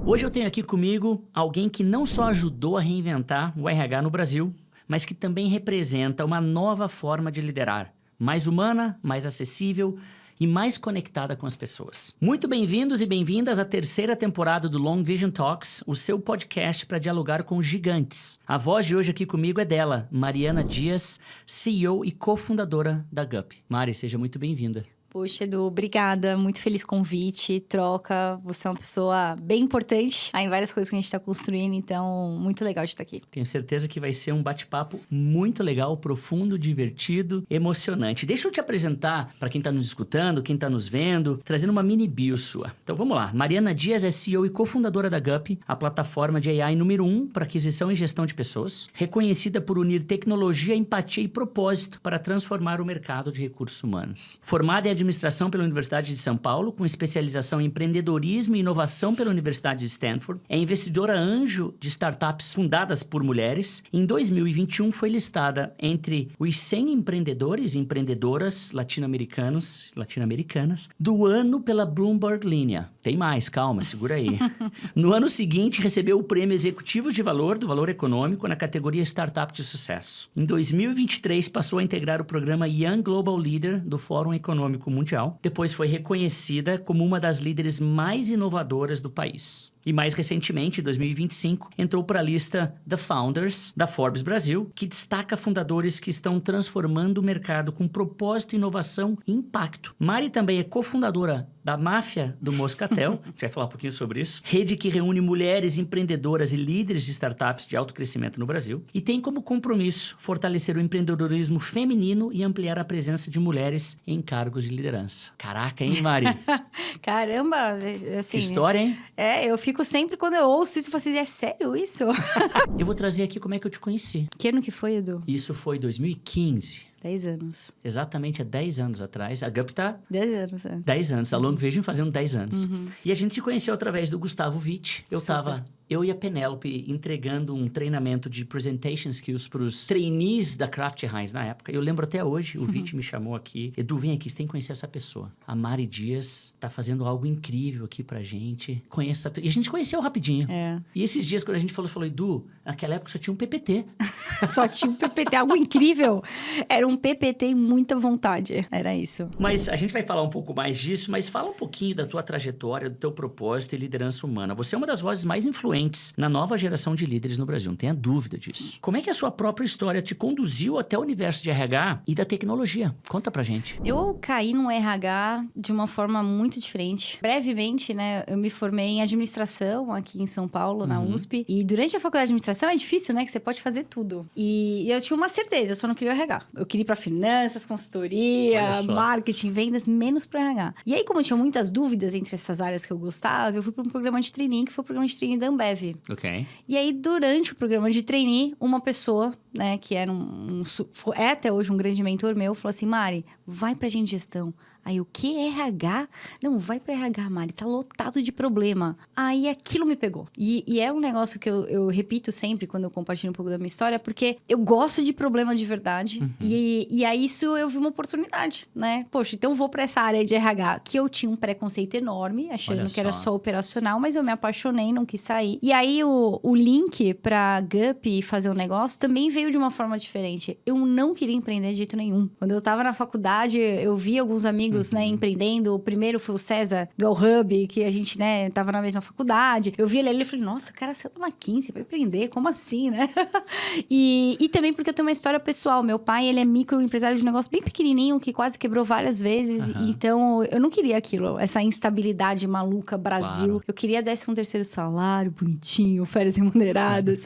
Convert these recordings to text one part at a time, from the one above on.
Hoje eu tenho aqui comigo alguém que não só ajudou a reinventar o RH no Brasil, mas que também representa uma nova forma de liderar, mais humana, mais acessível e mais conectada com as pessoas. Muito bem-vindos e bem-vindas à terceira temporada do Long Vision Talks, o seu podcast para dialogar com gigantes. A voz de hoje aqui comigo é dela, Mariana Dias, CEO e cofundadora da GUP. Mari, seja muito bem-vinda. Poxa, Edu, obrigada. Muito feliz convite, troca. Você é uma pessoa bem importante em várias coisas que a gente está construindo, então muito legal de estar aqui. Tenho certeza que vai ser um bate-papo muito legal, profundo, divertido, emocionante. Deixa eu te apresentar para quem está nos escutando, quem está nos vendo, trazendo uma mini bio sua. Então vamos lá. Mariana Dias é CEO e cofundadora da GUP, a plataforma de AI número 1 para aquisição e gestão de pessoas, reconhecida por unir tecnologia, empatia e propósito para transformar o mercado de recursos humanos. Formada em administração pela Universidade de São Paulo, com especialização em empreendedorismo e inovação pela Universidade de Stanford. É investidora anjo de startups fundadas por mulheres. Em 2021, foi listada entre os 100 empreendedores e empreendedoras latino-americanas do ano pela Bloomberg Linha. Tem mais, calma, segura aí. No ano seguinte, recebeu o prêmio Executivos de Valor do Valor Econômico na categoria Startup de Sucesso. Em 2023, passou a integrar o programa Young Global Leader do Fórum Econômico Mundial. Depois foi reconhecida como uma das líderes mais inovadoras do país. E mais recentemente, em 2025, entrou para a lista The Founders, da Forbes Brasil, que destaca fundadores que estão transformando o mercado com propósito, inovação e impacto. Mari também é cofundadora da Máfia do Moscatel, a gente vai falar um pouquinho sobre isso, rede que reúne mulheres empreendedoras e líderes de startups de alto crescimento no Brasil, e tem como compromisso fortalecer o empreendedorismo feminino e ampliar a presença de mulheres em cargos de liderança. Caraca, hein, Mari? Caramba, assim... Que história, hein? Eu fico sempre, quando eu ouço isso, você diz, é sério isso? Eu vou trazer aqui como é que eu te conheci. Que ano que foi, Edu? Isso foi 2015. 10 anos. Exatamente há 10 anos atrás. A GUP tá... 10 anos, é. 10 anos. A Long Vision fazendo 10 anos. Uhum. E a gente se conheceu através do Gustavo Witt. Eu e a Penélope entregando um treinamento de presentation skills para os trainees da Kraft Heinz na época. Eu lembro até hoje, o Witt me chamou aqui. Edu, vem aqui, você tem que conhecer essa pessoa. A Mari Dias tá fazendo algo incrível aqui pra gente. Conheça... E a gente se conheceu rapidinho. É. E esses dias, quando a gente falou, Edu, naquela época só tinha um PPT. Só tinha um PPT, algo incrível. Era um PPT e muita vontade. Era isso. Mas a gente vai falar um pouco mais disso, mas fala um pouquinho da tua trajetória, do teu propósito e liderança humana. Você é uma das vozes mais influentes na nova geração de líderes no Brasil, não tenha dúvida disso. Como é que a sua própria história te conduziu até o universo de RH e da tecnologia? Conta pra gente. Eu caí no RH de uma forma muito diferente. Brevemente, né, eu me formei em administração aqui em São Paulo, na USP. E durante a faculdade de administração é difícil, né, que você pode fazer tudo. E eu tinha uma certeza, eu só não queria o RH. Eu queria ir pra finanças, consultoria, marketing, vendas, menos pro RH. E aí, como eu tinha muitas dúvidas entre essas áreas que eu gostava, eu fui para um programa de trainee, que foi o programa de trainee da Ambev. Ok. E aí, durante o programa de trainee, uma pessoa, né, que era é até hoje um grande mentor meu, falou assim, Mari, vai pra gente de gestão. Aí, o que? RH? Não, vai pra RH, Mari, tá lotado de problema. Aí, aquilo me pegou. E é um negócio que eu repito sempre quando eu compartilho um pouco da minha história, porque eu gosto de problema de verdade. E aí, isso eu vi uma oportunidade, né? Poxa, então eu vou pra essa área de RH, que eu tinha um preconceito enorme, achando que era só operacional, mas eu me apaixonei, não quis sair. E aí, o link pra GUP fazer um negócio também veio de uma forma diferente. Eu não queria empreender de jeito nenhum. Quando eu tava na faculdade, eu vi alguns amigos né, empreendendo. O primeiro foi o César, do Hub, que a gente, né, tava na mesma faculdade. Eu vi ele e falei, nossa, cara, você é da McKinsey, vai empreender? Como assim, né? e também porque eu tenho uma história pessoal. Meu pai, ele é microempresário de um negócio bem pequenininho, que quase quebrou várias vezes. Então, eu não queria aquilo, essa instabilidade maluca, Brasil. Claro. Eu queria 13º salário, bonitinho, férias remuneradas.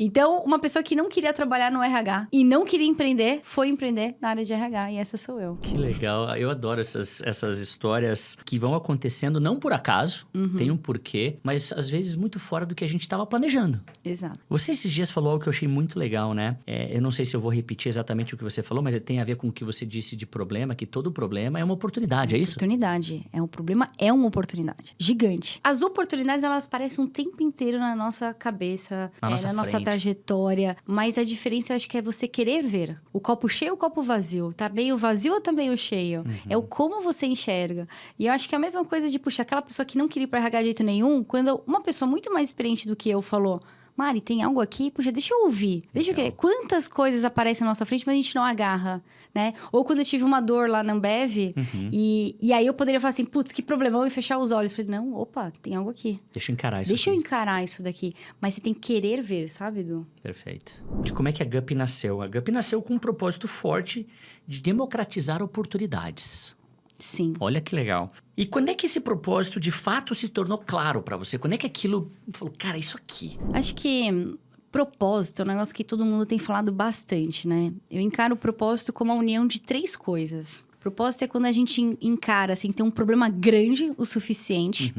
Então, uma pessoa que não queria trabalhar no RH e não queria empreender, foi empreender na área de RH. E essa sou eu. Que legal. Eu adoro essas histórias que vão acontecendo não por acaso, tem um porquê, mas às vezes muito fora do que a gente estava planejando. Exato. Você esses dias falou algo que eu achei muito legal, né? Eu não sei se eu vou repetir exatamente o que você falou, mas tem a ver com o que você disse de problema, que todo problema é uma oportunidade, é isso? Oportunidade. Um problema é uma oportunidade. Gigante. As oportunidades, elas aparecem um tempo inteiro na nossa cabeça, na nossa trajetória, mas a diferença, eu acho que é você querer ver o copo cheio ou o copo vazio. Tá meio vazio ou tá meio cheio? É o como você enxerga. E eu acho que é a mesma coisa de, puxa, aquela pessoa que não queria ir para RH de jeito nenhum, quando uma pessoa muito mais experiente do que eu falou, Mari, tem algo aqui? Puxa, deixa eu ouvir. Deixa eu querer. Quantas coisas aparecem na nossa frente, mas a gente não agarra, né? Ou quando eu tive uma dor lá na Ambev, e aí eu poderia falar assim, putz, que problemão, e fechar os olhos. Eu falei, não, opa, tem algo aqui. Deixa eu encarar isso Deixa eu aqui. encarar isso daqui. Mas você tem que querer ver, sabe, Edu? Perfeito. De como é que a GUP nasceu? A GUP nasceu com um propósito forte de democratizar oportunidades. Sim. Olha que legal. E quando é que esse propósito de fato se tornou claro para você? Quando é que aquilo falou, cara, isso aqui? Acho que propósito é um negócio que todo mundo tem falado bastante, né? Eu encaro o propósito como a união de 3 coisas. Propósito é quando a gente encara, assim, tem um problema grande o suficiente,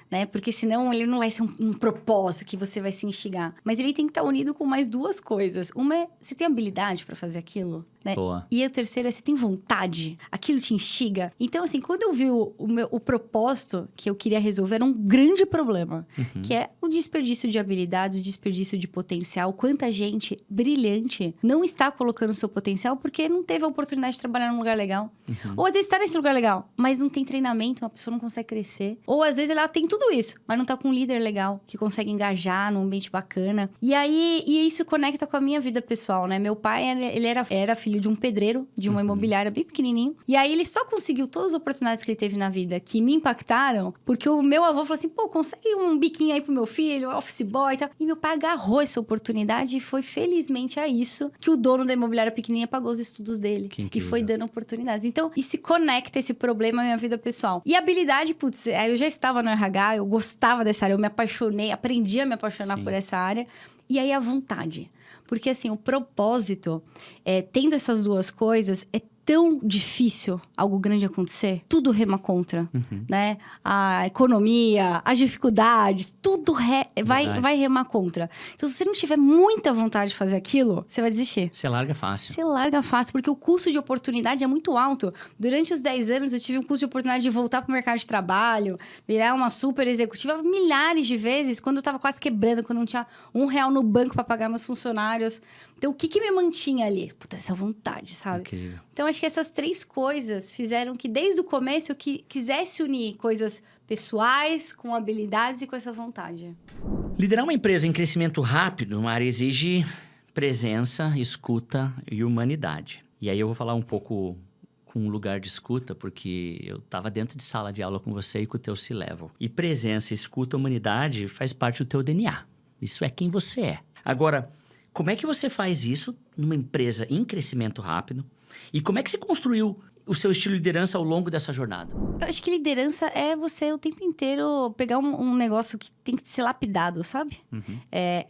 né? Porque senão ele não vai ser um propósito que você vai se instigar. Mas ele tem que estar unido com mais 2 coisas. Uma é, você tem habilidade para fazer aquilo, né? Boa. E o terceiro é, você tem vontade? Aquilo te instiga? Então, assim, quando eu vi o propósito que eu queria resolver, era um grande problema. Que é o desperdício de habilidades, o desperdício de potencial. Quanta gente brilhante não está colocando seu potencial porque não teve a oportunidade de trabalhar num lugar legal. Ou às vezes está nesse lugar legal, mas não tem treinamento, uma pessoa não consegue crescer. Ou às vezes ela tem tudo isso, mas não tá com um líder legal, que consegue engajar num ambiente bacana. E aí, isso conecta com a minha vida pessoal, né? Meu pai, ele era filho de um pedreiro, de uma imobiliária bem pequenininho. E aí, ele só conseguiu todas as oportunidades que ele teve na vida, que me impactaram, porque o meu avô falou assim, pô, consegue um biquinho aí pro meu filho, office boy e tal. E meu pai agarrou essa oportunidade e foi felizmente a isso que o dono da imobiliária pequenininha pagou os estudos dele. E foi dando oportunidades. Então, isso se conecta esse problema à minha vida pessoal. E habilidade, putz, eu já estava no RH, eu gostava dessa área, eu me apaixonei, aprendi a me apaixonar por essa área. E aí a vontade. Porque assim, o propósito, tendo essas 2 coisas, é tão difícil algo grande acontecer. Tudo rema contra, né? A economia, as dificuldades, tudo vai remar contra. Então, se você não tiver muita vontade de fazer aquilo, você vai desistir. Você larga fácil. Você larga fácil, porque o custo de oportunidade é muito alto. Durante os 10 anos, eu tive um custo de oportunidade de voltar para o mercado de trabalho, virar uma super executiva milhares de vezes, quando eu estava quase quebrando, quando não tinha R$1 no banco para pagar meus funcionários. Então, o que me mantinha ali? Puta, essa vontade, sabe? Incrível. Então, acho que essas 3 coisas fizeram que, desde o começo, eu quisesse unir coisas pessoais com habilidades e com essa vontade. Liderar uma empresa em crescimento rápido, Mari, exige presença, escuta e humanidade. E aí eu vou falar um pouco com um lugar de escuta, porque eu estava dentro de sala de aula com você e com o teu C-Level. E presença, escuta, humanidade faz parte do teu DNA. Isso é quem você é. Agora, como é que você faz isso numa empresa em crescimento rápido? E como é que você construiu o seu estilo de liderança ao longo dessa jornada? Eu acho que liderança é você o tempo inteiro pegar um negócio que tem que ser lapidado, sabe?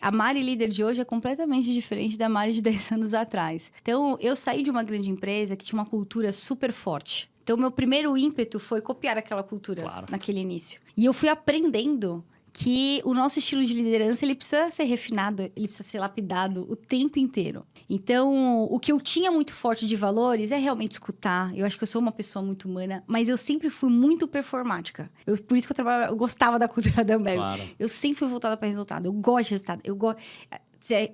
A Mari líder de hoje é completamente diferente da Mari de 10 anos atrás. Então, eu saí de uma grande empresa que tinha uma cultura super forte. Então, meu primeiro ímpeto foi copiar aquela cultura naquele início. E eu fui aprendendo que o nosso estilo de liderança, ele precisa ser refinado, ele precisa ser lapidado o tempo inteiro. Então, o que eu tinha muito forte de valores é realmente escutar. Eu acho que eu sou uma pessoa muito humana, mas eu sempre fui muito performática. Por isso que eu gostava da cultura da Ambev. Eu sempre fui voltada para resultado. Eu gosto de resultado.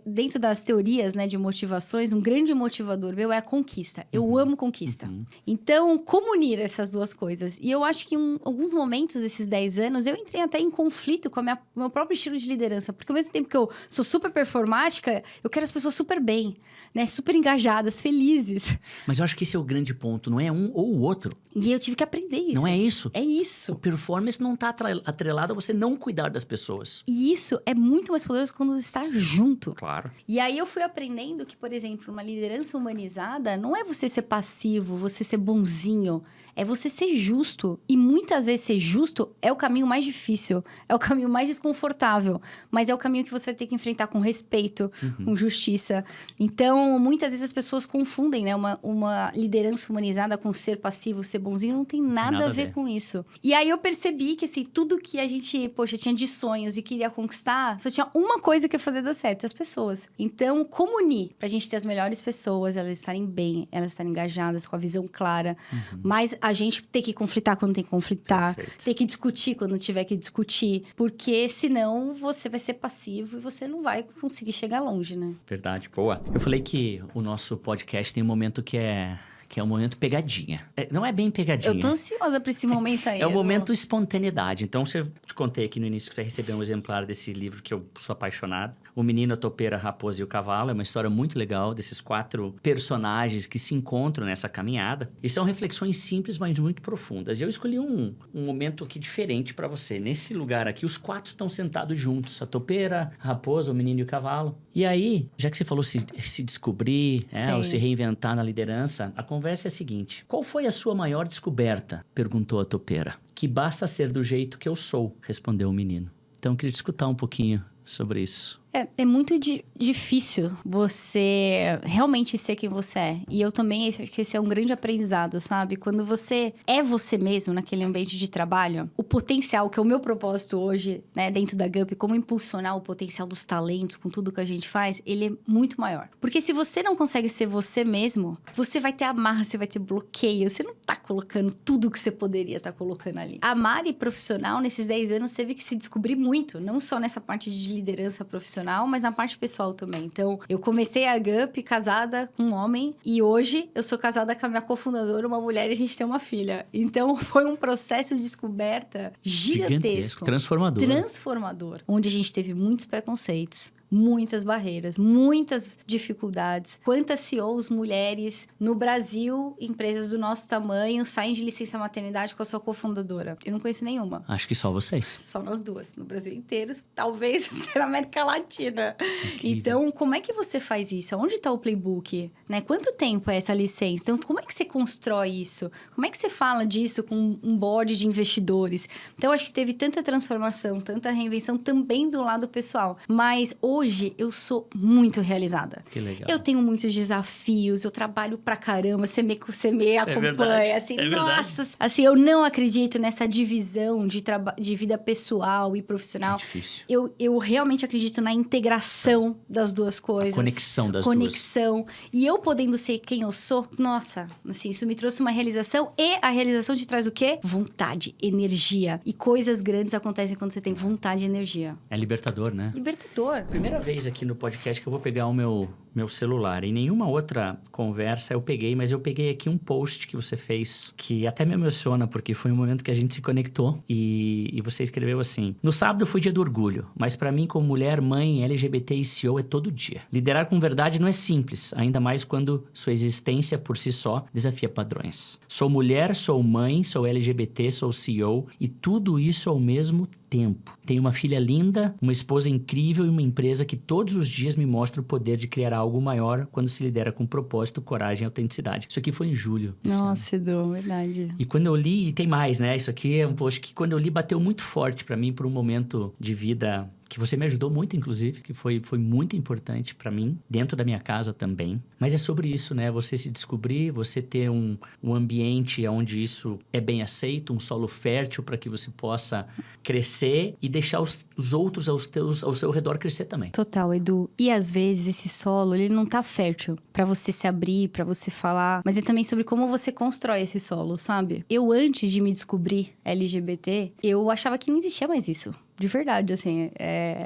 Dentro das teorias, né, de motivações, um grande motivador meu é a conquista. Eu amo conquista. Então, como unir essas 2 coisas? E eu acho que em alguns momentos, esses 10 anos, eu entrei até em conflito com o meu próprio estilo de liderança. Porque ao mesmo tempo que eu sou super performática, eu quero as pessoas super bem, né? Super engajadas, felizes. Mas eu acho que esse é o grande ponto. Não é um ou o outro. E eu tive que aprender isso. Não é isso? É isso. O performance não está atrelado a você não cuidar das pessoas. E isso é muito mais poderoso quando está junto. Claro. E aí eu fui aprendendo que, por exemplo, uma liderança humanizada não é você ser passivo, você ser bonzinho. É você ser justo. E muitas vezes ser justo é o caminho mais difícil. É o caminho mais desconfortável. Mas é o caminho que você vai ter que enfrentar com respeito, com justiça. Então, muitas vezes as pessoas confundem, né? Uma liderança humanizada com ser passivo, ser bonzinho. Não tem nada a ver com isso. E aí eu percebi que, assim, tudo que a gente, tinha de sonhos e queria conquistar, só tinha uma coisa que ia fazer dar certo, as pessoas. Então, como unir pra gente ter as melhores pessoas, elas estarem bem, elas estarem engajadas, com a visão clara. Mas a gente ter que conflitar quando tem que conflitar. Ter que discutir quando tiver que discutir. Porque senão você vai ser passivo e você não vai conseguir chegar longe, né? Verdade, boa. Eu falei que o nosso podcast tem um momento que é que é o momento pegadinha. Não é bem pegadinha. Eu tô ansiosa pra esse momento aí. É o momento espontaneidade. Então, eu te contei aqui no início que você vai receber um exemplar desse livro que eu sou apaixonado. O Menino, a Topeira, a Raposa e o Cavalo. É uma história muito legal desses 4 personagens que se encontram nessa caminhada. E são reflexões simples, mas muito profundas. E eu escolhi um momento aqui diferente para você. Nesse lugar aqui, os 4 estão sentados juntos. A Topeira, a Raposa, o Menino e o Cavalo. E aí, já que você falou se descobrir, ou se reinventar na liderança, a conversa é a seguinte. Qual foi a sua maior descoberta? Perguntou a Topeira. Que basta ser do jeito que eu sou, respondeu o menino. Então, eu queria te escutar um pouquinho sobre isso. É muito difícil você realmente ser quem você é. E eu também acho que esse é um grande aprendizado, sabe? Quando você é você mesmo naquele ambiente de trabalho, o potencial, que é o meu propósito hoje, né, dentro da Gup, como impulsionar o potencial dos talentos com tudo que a gente faz, ele é muito maior. Porque se você não consegue ser você mesmo, você vai ter amarra, você vai ter bloqueio, você não tá colocando tudo que você poderia estar colocando ali. A Mari profissional, nesses 10 anos, teve que se descobrir muito, não só nessa parte de liderança profissional, mas na parte pessoal também. Então, eu comecei a Gup casada com um homem e hoje eu sou casada com a minha cofundadora, uma mulher, e a gente tem uma filha. Então, foi um processo de descoberta gigantesco. Transformador. Onde a gente teve muitos preconceitos, muitas barreiras, muitas dificuldades. Quantas CEOs mulheres no Brasil, empresas do nosso tamanho, saem de licença maternidade com a sua cofundadora? Eu não conheço nenhuma. Acho que só vocês. Só nós duas, no Brasil inteiro, talvez na América Latina. Incrível. Então, como é que você faz isso? Onde está o playbook? Né? Quanto tempo é essa licença? Então, como é que você constrói isso? Como é que você fala disso com um board de investidores? Então, acho que teve tanta transformação, tanta reinvenção também do lado pessoal. Mas hoje, eu sou muito realizada. Que legal. Eu tenho muitos desafios, eu trabalho pra caramba, você me acompanha, verdade, assim, é nossa! verdade. Assim, eu não acredito nessa divisão de vida pessoal e profissional. É difícil. Eu realmente acredito na integração das duas coisas. A conexão das Conexão. E eu podendo ser quem eu sou, nossa, assim, isso me trouxe uma realização. E a realização te traz o quê? Vontade, energia. E coisas grandes acontecem quando você tem vontade e energia. É libertador, né? Libertador. Primeira vez aqui no podcast que eu vou pegar o meu celular. Em nenhuma outra conversa eu peguei, mas eu peguei aqui um post que você fez, que até me emociona, porque foi um momento que a gente se conectou e você escreveu assim: no sábado foi dia do orgulho, mas pra mim como mulher, mãe, LGBT e CEO é todo dia. Liderar com verdade não é simples, ainda mais quando sua existência por si só desafia padrões. Sou mulher, sou mãe, sou LGBT, sou CEO e tudo isso ao mesmo tempo. Tenho uma filha linda, uma esposa incrível e uma empresa que todos os dias me mostra o poder de criar algo maior quando se lidera com propósito, coragem e autenticidade. Isso aqui foi em julho. Nossa, Edu, verdade. E quando eu li, e tem mais, né? Isso aqui é um post que quando eu li bateu muito forte pra mim por um momento de vida que você me ajudou muito, inclusive, que foi muito importante pra mim, dentro da minha casa também. Mas é sobre isso, né? Você se descobrir, você ter um ambiente onde isso é bem aceito, um solo fértil para que você possa crescer e deixar os outros ao seu redor crescer também. Total, Edu. E às vezes esse solo, ele não tá fértil pra você se abrir, pra você falar, mas é também sobre como você constrói esse solo, sabe? Eu, antes de me descobrir LGBT, eu achava que não existia mais isso. De verdade, assim,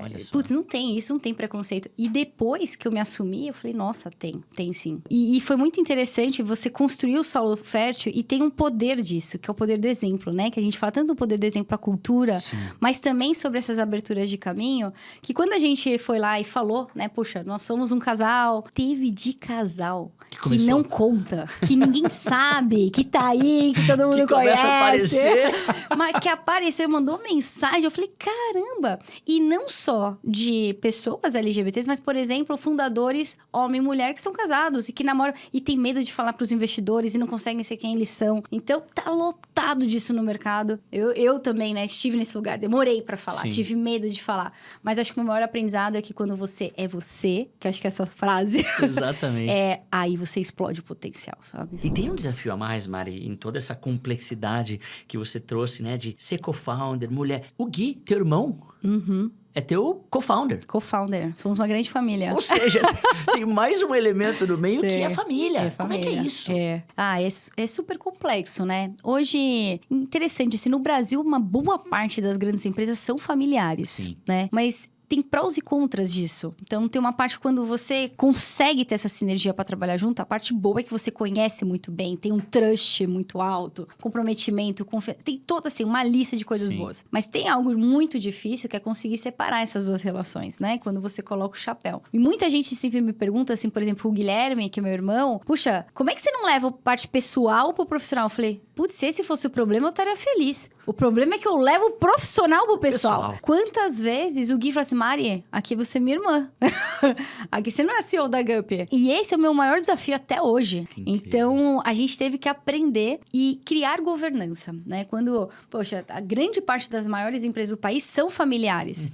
Olha só. Putz, não tem isso, não tem preconceito. E depois que eu me assumi, eu falei, nossa, tem sim. E foi muito interessante você construir o solo fértil e tem um poder disso, que é o poder do exemplo, né? Que a gente fala tanto do poder do exemplo pra cultura, Sim. mas também sobre essas aberturas de caminho, que quando a gente foi lá e falou, né? Puxa, nós somos um casal, teve de casal que não conta, que ninguém sabe, que tá aí, que todo mundo que começa a aparecer. Mas que apareceu, mandou mensagem, eu falei, caramba! E não só de pessoas LGBTs, mas, por exemplo, fundadores, homem e mulher, que são casados e que namoram e tem medo de falar pros investidores e não conseguem ser quem eles são. Então, tá lotado disso no mercado. Eu também, né, estive nesse lugar, demorei pra falar, Sim. tive medo de falar. Mas acho que o meu maior aprendizado é que quando você é você, que eu acho que é essa frase... Exatamente. aí você explode o potencial, sabe? E tem um desafio a mais, Mari, em toda essa complexidade que você trouxe, né? De ser co-founder, mulher. O Gui, teu irmão, é teu co-founder. Co-founder. Somos uma grande família. Ou seja, tem mais um elemento no meio que é a família. É Como é que é isso? É super complexo, né? Hoje, interessante, assim, no Brasil, uma boa parte das grandes empresas são familiares, Sim. né? Mas tem prós e contras disso. Então, tem uma parte quando você consegue ter essa sinergia para trabalhar junto, a parte boa é que você conhece muito bem, tem um trust muito alto, comprometimento, confiança, tem toda, assim, uma lista de coisas boas. Mas tem algo muito difícil que é conseguir separar essas duas relações, né? Quando você coloca o chapéu. E muita gente sempre me pergunta, assim, por exemplo, o Guilherme, que é meu irmão, puxa, como é que você não leva a parte pessoal pro profissional? Eu falei, putz, se esse fosse o problema, eu estaria feliz. O problema é que eu levo o profissional pro pessoal. Quantas vezes o Gui fala assim, Mari, aqui você é minha irmã. Aqui você não é CEO da Gup. E esse é o meu maior desafio até hoje. Então, a gente teve que aprender e criar governança, né? Quando, poxa, a grande parte das maiores empresas do país são familiares.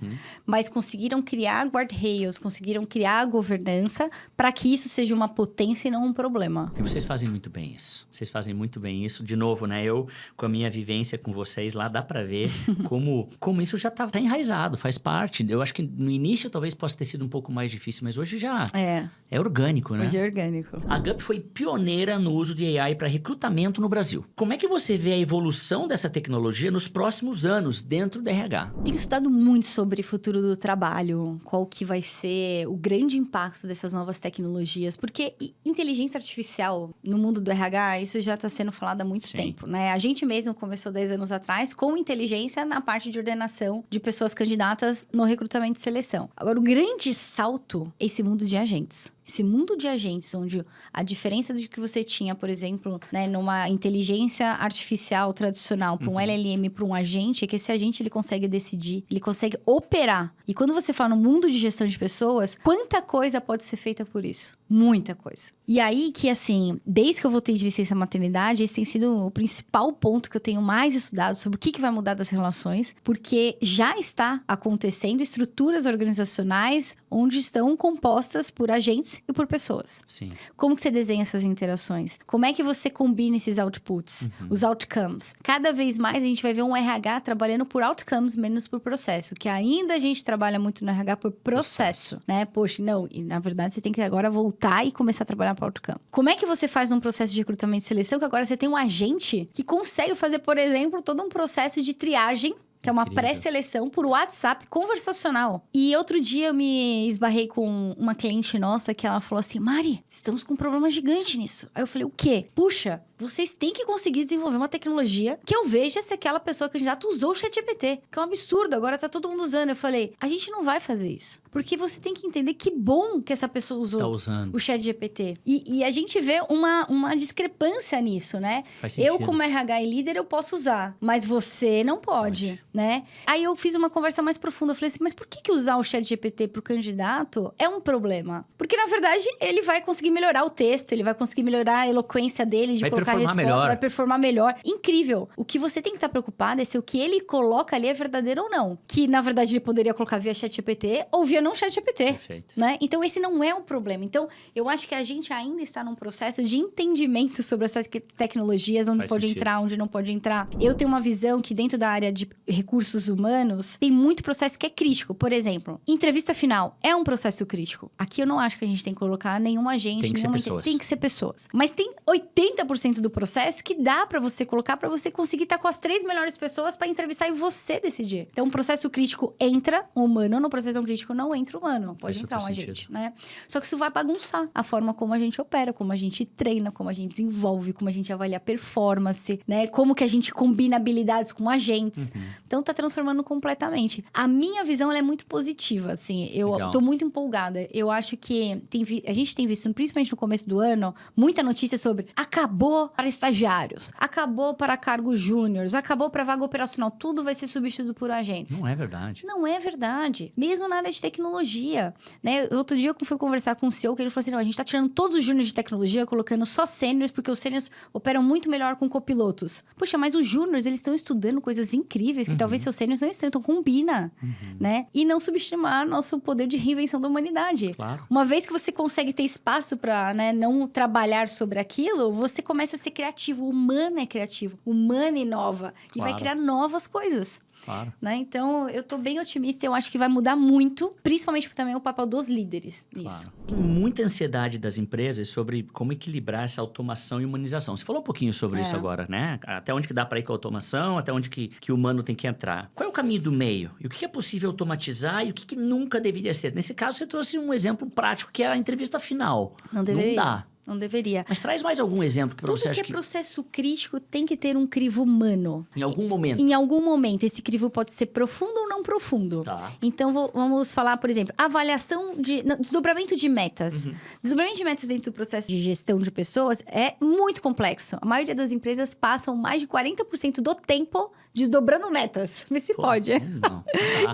Mas conseguiram criar guardrails, conseguiram criar governança para que isso seja uma potência e não um problema. E vocês fazem muito bem isso. Vocês fazem muito bem isso. De novo, né? Eu, com a minha vivência com vocês lá, dá para ver como isso já tá enraizado, faz parte. Eu acho que no início talvez possa ter sido um pouco mais difícil, mas hoje já é orgânico, né? Hoje é orgânico. A Gup foi pioneira no uso de AI para recrutamento no Brasil. Como é que você vê a evolução dessa tecnologia nos próximos anos dentro do RH? Tenho estudado muito sobre o futuro do trabalho, qual que vai ser o grande impacto dessas novas tecnologias, porque inteligência artificial no mundo do RH, isso já está sendo falado há muito tempo, né? A gente mesmo começou 10 anos atrás com inteligência na parte de ordenação de pessoas candidatas no recrutamento e seleção. Agora, o grande salto é esse mundo de agentes. Esse mundo de agentes, onde a diferença de que você tinha, por exemplo, né, numa inteligência artificial tradicional, para um LLM, para um agente, é que esse agente ele consegue decidir, ele consegue operar. E quando você fala no mundo de gestão de pessoas, quanta coisa pode ser feita por isso? Muita coisa. E aí que, assim, desde que eu voltei de licença maternidade, esse tem sido o principal ponto que eu tenho mais estudado sobre o que vai mudar das relações, porque já está acontecendo estruturas organizacionais onde estão compostas por agentes e por pessoas. Sim. Como que você desenha essas interações? Como é que você combina esses outputs, os outcomes? Cada vez mais a gente vai ver um RH trabalhando por outcomes, menos por processo, que ainda a gente trabalha muito no RH por processo, né? Poxa, não, e na verdade você tem que agora voltar e começar a trabalhar para outcome. Como é que você faz um processo de recrutamento e seleção que agora você tem um agente que consegue fazer, por exemplo, todo um processo de triagem, que é uma pré-seleção por WhatsApp conversacional. E outro dia eu me esbarrei com uma cliente nossa que ela falou assim, Mari, estamos com um problema gigante nisso. Aí eu falei, o quê? Puxa, vocês têm que conseguir desenvolver uma tecnologia que eu veja se aquela pessoa candidata usou o ChatGPT. Que é um absurdo, agora tá todo mundo usando. Eu falei, a gente não vai fazer isso. Porque você tem que entender que bom que essa pessoa usou o ChatGPT. E a gente vê uma discrepância nisso, né? Faz sentido. Eu, como RH e líder, eu posso usar, mas você não pode. Né? Aí eu fiz uma conversa mais profunda. Eu falei assim, mas por que usar o ChatGPT pro candidato é um problema? Porque, na verdade, ele vai conseguir melhorar o texto, ele vai conseguir melhorar a eloquência dele, de colocar a resposta, vai performar melhor. Incrível. O que você tem que estar preocupado é se o que ele coloca ali é verdadeiro ou não. Que, na verdade, ele poderia colocar via ChatGPT ou via não ChatGPT. Perfeito. Né? Então, esse não é um problema. Então, eu acho que a gente ainda está num processo de entendimento sobre essas tecnologias, onde pode entrar, onde não pode entrar. Eu tenho uma visão que dentro da área de recursos humanos, tem muito processo que é crítico. Por exemplo, entrevista final é um processo crítico. Aqui eu não acho que a gente tem que colocar nenhum agente, tem que ser pessoas. Tem que ser pessoas. Mas tem 80% do processo que dá pra você colocar pra você conseguir estar com as 3 melhores pessoas pra entrevistar e você decidir. Então, um processo crítico entra um humano, no processo não crítico não entra humano. Pode entrar um agente, né? Só que isso vai bagunçar a forma como a gente opera, como a gente treina, como a gente desenvolve, como a gente avalia a performance, né? Como que a gente combina habilidades com agentes. Então, tá transformando completamente. A minha visão, ela é muito positiva, assim. Eu tô muito empolgada. Eu acho que a gente tem visto, principalmente no começo do ano, muita notícia sobre acabou para estagiários, acabou para cargos júniores, acabou para vaga operacional. Tudo vai ser substituído por agentes. Não é verdade. Não é verdade. Mesmo na área de tecnologia, né? Outro dia eu fui conversar com o CEO, que ele falou assim, não, a gente tá tirando todos os júniores de tecnologia, colocando só sêniores, porque os sêniores operam muito melhor com copilotos. Poxa, mas os júniores, eles estão estudando coisas incríveis, que talvez seus sêniores não estão, então combina, né? E não subestimar nosso poder de reinvenção da humanidade. Claro. Uma vez que você consegue ter espaço para, né, não trabalhar sobre aquilo, você começa a ser criativo. O humano é criativo, o humano inova e vai criar novas coisas. Claro. Né? Então, eu tô bem otimista e eu acho que vai mudar muito, principalmente também o papel dos líderes nisso. Claro. Tem muita ansiedade das empresas sobre como equilibrar essa automação e humanização. Você falou um pouquinho sobre isso agora, né? Até onde que dá para ir com a automação, até onde que o humano tem que entrar. Qual é o caminho do meio? E o que é possível automatizar e o que nunca deveria ser? Nesse caso, você trouxe um exemplo prático, que é a entrevista final. Não deveria. Não dá. Não deveria. Mas traz mais algum exemplo que pra você Tudo acha que é processo crítico tem que ter um crivo humano. Em algum momento. Em algum momento, esse crivo pode ser profundo ou não profundo. Tá. Então, vamos falar, por exemplo, avaliação de... desdobramento de metas. Desdobramento de metas dentro do processo de gestão de pessoas é muito complexo. A maioria das empresas passam mais de 40% do tempo desdobrando metas. Vê se pode. Não. Tá.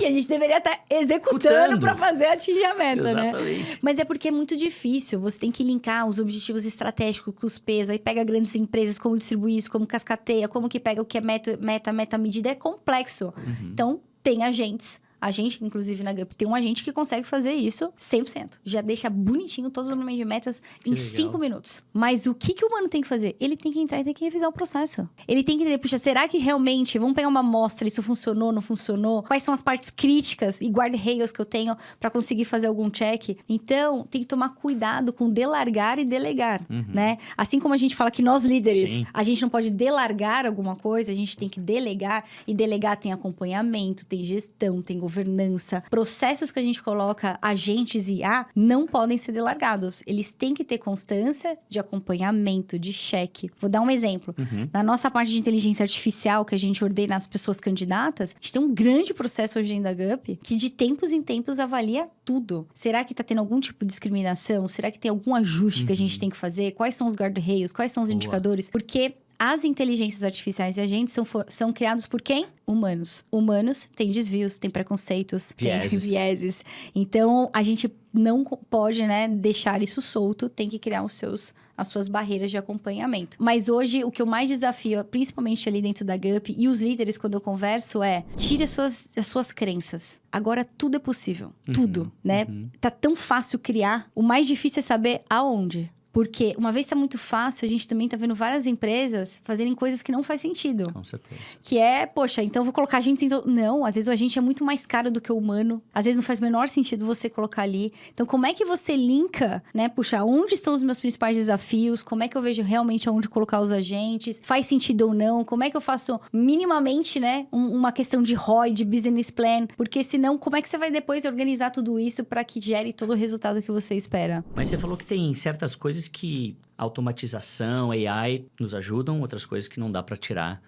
E a gente deveria estar executando para fazer atingir a meta, né? Exatamente. Mas é porque é muito difícil. Você tem que linkar os objetivos estratégicos com os P's. Aí pega grandes empresas, como distribuir isso, como cascateia, como que pega o que é meta, medida. É complexo. Então, tem agentes. A gente, inclusive, na GUP, tem um agente que consegue fazer isso 100%. Já deixa bonitinho todos os nomes de metas em 5 minutos. Mas o que o humano tem que fazer? Ele tem que entrar e tem que revisar o processo. Ele tem que entender, puxa, será que realmente... Vamos pegar uma amostra, isso funcionou, não funcionou? Quais são as partes críticas e guardrails que eu tenho para conseguir fazer algum check? Então, tem que tomar cuidado com delargar e delegar, né? Assim como a gente fala que nós, líderes, Sim. a gente não pode delargar alguma coisa, a gente tem que delegar. E delegar tem acompanhamento, tem gestão, tem governança. Processos que a gente coloca, agentes IA, não podem ser delargados. Eles têm que ter constância de acompanhamento, de cheque. Vou dar um exemplo. Na nossa parte de inteligência artificial, que a gente ordena as pessoas candidatas, a gente tem um grande processo hoje dentro da GUP, que de tempos em tempos avalia tudo. Será que tá tendo algum tipo de discriminação? Será que tem algum ajuste que a gente tem que fazer? Quais são os guardrails? Quais são os indicadores? Porque as inteligências artificiais e agentes são criados por quem? Humanos. Humanos têm desvios, têm preconceitos, têm vieses. Então, a gente não pode, né, deixar isso solto. Tem que criar as suas barreiras de acompanhamento. Mas hoje, o que eu mais desafio, principalmente ali dentro da GUP, e os líderes, quando eu converso, é... Tire as suas crenças. Agora, tudo é possível. Tudo, né? Tá tão fácil criar. O mais difícil é saber aonde. Porque uma vez tá muito fácil, a gente também tá vendo várias empresas fazerem coisas que não faz sentido. Com certeza. Que é, poxa, então eu vou colocar agente... Não, às vezes o agente é muito mais caro do que o humano. Às vezes não faz o menor sentido você colocar ali. Então, como é que você linka, né? Puxa, onde estão os meus principais desafios? Como é que eu vejo realmente aonde colocar os agentes? Faz sentido ou não? Como é que eu faço minimamente, né? Uma questão de ROI, de business plan? Porque senão, como é que você vai depois organizar tudo isso para que gere todo o resultado que você espera? Mas você falou que tem certas coisas que automatização, AI nos ajudam, outras coisas que não dá para tirar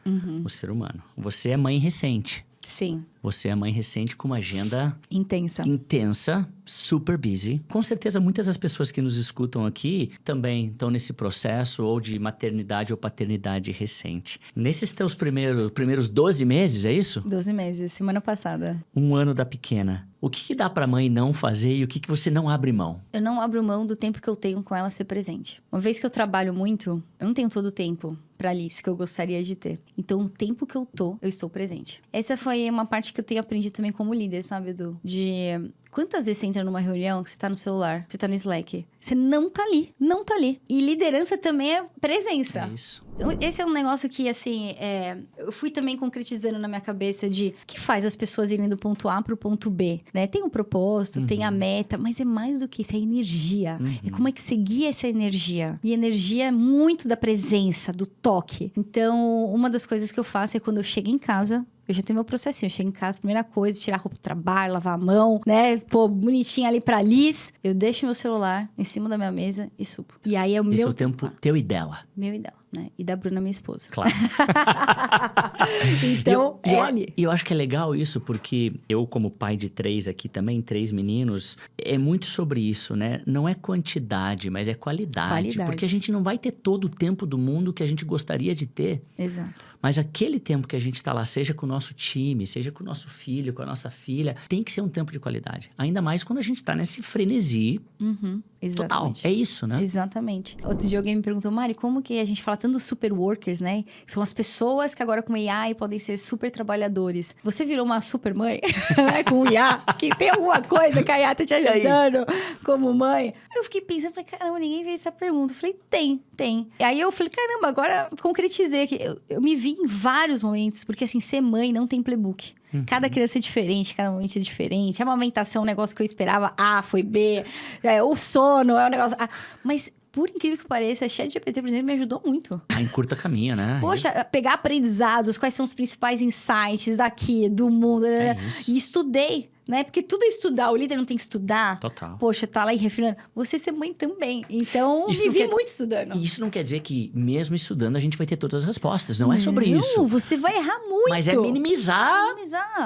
o ser humano. Você é mãe recente. Sim. Você é mãe recente com uma agenda intensa, super busy. Com certeza, muitas das pessoas que nos escutam aqui também estão nesse processo ou de maternidade ou paternidade recente. Nesses teus primeiros 12 meses, é isso? 12 meses, semana passada. 1 ano da pequena. O que dá pra mãe não fazer e o que você não abre mão? Eu não abro mão do tempo que eu tenho com ela ser presente. Uma vez que eu trabalho muito, eu não tenho todo o tempo pra Alice que eu gostaria de ter. Então, o tempo que eu estou presente. Essa foi uma parte que eu tenho aprendido também como líder, sabe, Edu? Quantas vezes você entra numa reunião que você tá no celular, você tá no Slack? Você não tá ali, não tá ali. E liderança também é presença. É isso. Esse é um negócio que, assim, eu fui também concretizando na minha cabeça de... O que faz as pessoas irem do ponto A pro ponto B, né? Tem um propósito, tem a meta, mas é mais do que isso, é energia. É como é que você guia essa energia. E energia é muito da presença, do toque. Então, uma das coisas que eu faço é quando eu chego em casa... Eu já tenho meu processinho. Eu chego em casa, primeira coisa, tirar a roupa do trabalho, lavar a mão, né? Pô, bonitinha ali pra Liz. Eu deixo meu celular em cima da minha mesa e subo. E aí é o meu... Esse é o tempo teu e dela. Meu e dela, né? E da Bruna, minha esposa. Claro. Então, ali. E eu acho que é legal isso, porque eu, como pai de 3 aqui também, 3 meninos, é muito sobre isso, né? Não é quantidade, mas é qualidade. Porque a gente não vai ter todo o tempo do mundo que a gente gostaria de ter. Exato. Mas aquele tempo que a gente tá lá, seja com o nosso time, seja com o nosso filho, com a nossa filha, tem que ser um tempo de qualidade. Ainda mais quando a gente tá nesse frenesi total. É isso, né? Exatamente. Outro dia alguém me perguntou, Mari, como que a gente fala tanto dos super workers, né? São as pessoas que agora com AI podem ser super trabalhadores. Você virou uma super mãe, né? Com o IA, que tem alguma coisa que a IA tá te ajudando como mãe. Eu fiquei pensando, falei, caramba, ninguém fez essa pergunta. Eu falei, tem. E aí eu falei, caramba, agora concretizei aqui. Eu me vi em vários momentos, porque assim, ser mãe não tem playbook. Cada criança é diferente, cada momento é diferente. A amamentação é um negócio que eu esperava A, foi B. O sono é um negócio A. Mas, por incrível que pareça, a ChatGPT, por exemplo, me ajudou muito. Encurta caminho, né? Poxa, pegar aprendizados, quais são os principais insights daqui, do mundo. E estudei. Né? Porque tudo é estudar, o líder não tem que estudar. Total. Poxa, tá lá e refinando. Você ser mãe também. Então, vivi muito estudando. Isso não quer dizer que, mesmo estudando, a gente vai ter todas as respostas. Não é sobre isso. Não, você vai errar muito. Mas é minimizar